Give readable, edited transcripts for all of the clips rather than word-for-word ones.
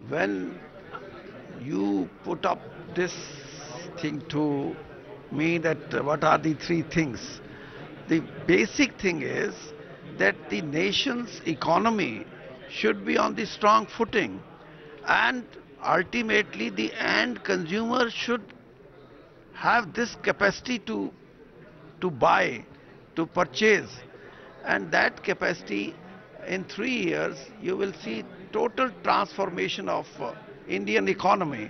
when you put up this thing to me that what are the three things, the basic thing is that the nation's economy should be on the strong footing, and ultimately the end consumer should have this capacity to buy, to purchase, and that capacity in 3 years you will see total transformation of Indian economy.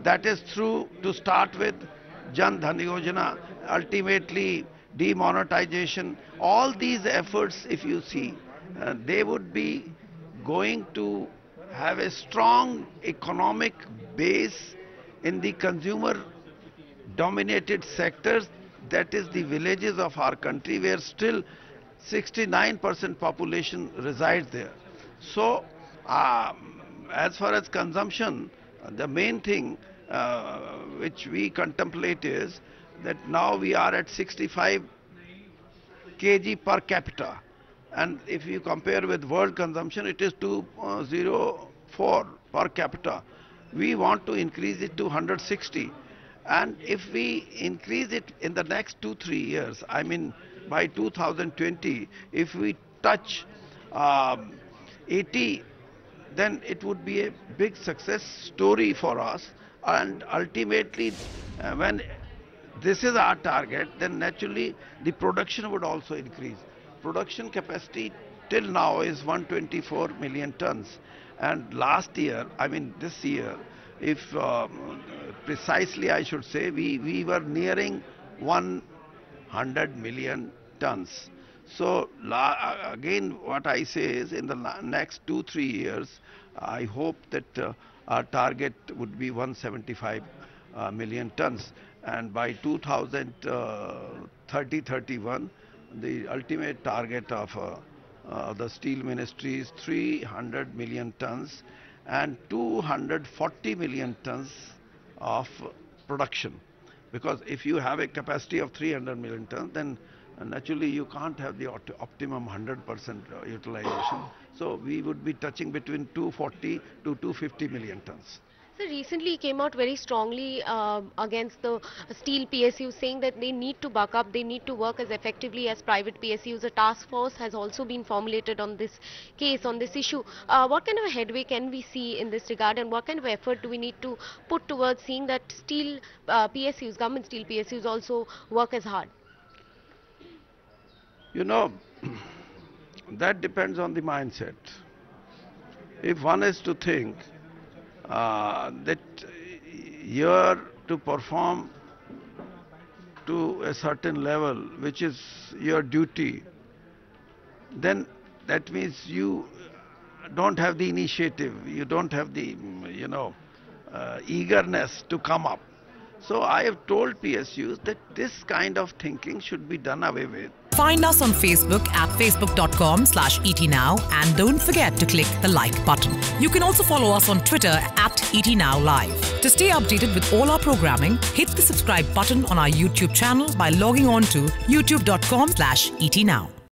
That is through, to start with, Jan Dhan Yojana, ultimately demonetization. All these efforts, if you see, they would be going to have a strong economic base in the consumer dominated sectors, that is the villages of our country, where still 69% population resides there. So as far as consumption, the main thing which we contemplate is that now we are at 65 kg per capita, and if you compare with world consumption, it is 204 per capita. We want to increase it to 160, and if we increase it in the next 2-3 years, I mean by 2020, if we touch 80, then it would be a big success story for us. And ultimately, when this is our target, then naturally the production would also increase. Production capacity till now is 124 million tons, and last year, I mean this year, if precisely I should say, we were nearing 100 million tons. So again, what I say is, in the next 2-3 years, I hope that our target would be 175 million tons, and by 2030-31, the ultimate target of the Steel Ministry is 300 million tons and 240 million tons of production. Because if you have a capacity of 300 million tons, then naturally you can't have the optimum 100% utilization. So we would be touching between 240 to 250 million tons. So recently came out very strongly against the steel PSUs, saying that they need to buck up, they need to work as effectively as private PSUs. A task force has also been formulated on this case, on this issue. What kind of a headway can we see in this regard, and what kind of effort do we need to put towards seeing that steel PSUs, government steel PSUs, also work as hard? You know, that depends on the mindset. If one is to think that you're to perform to a certain level, which is your duty, then that means you don't have the initiative, you don't have the, eagerness to come up. So I have told PSUs that this kind of thinking should be done away with. Find us on Facebook at facebook.com/ETNow, and don't forget to click the like button. You can also follow us on Twitter at ETNowLive. To stay updated with all our programming, hit the subscribe button on our YouTube channel by logging on to youtube.com/ETNow.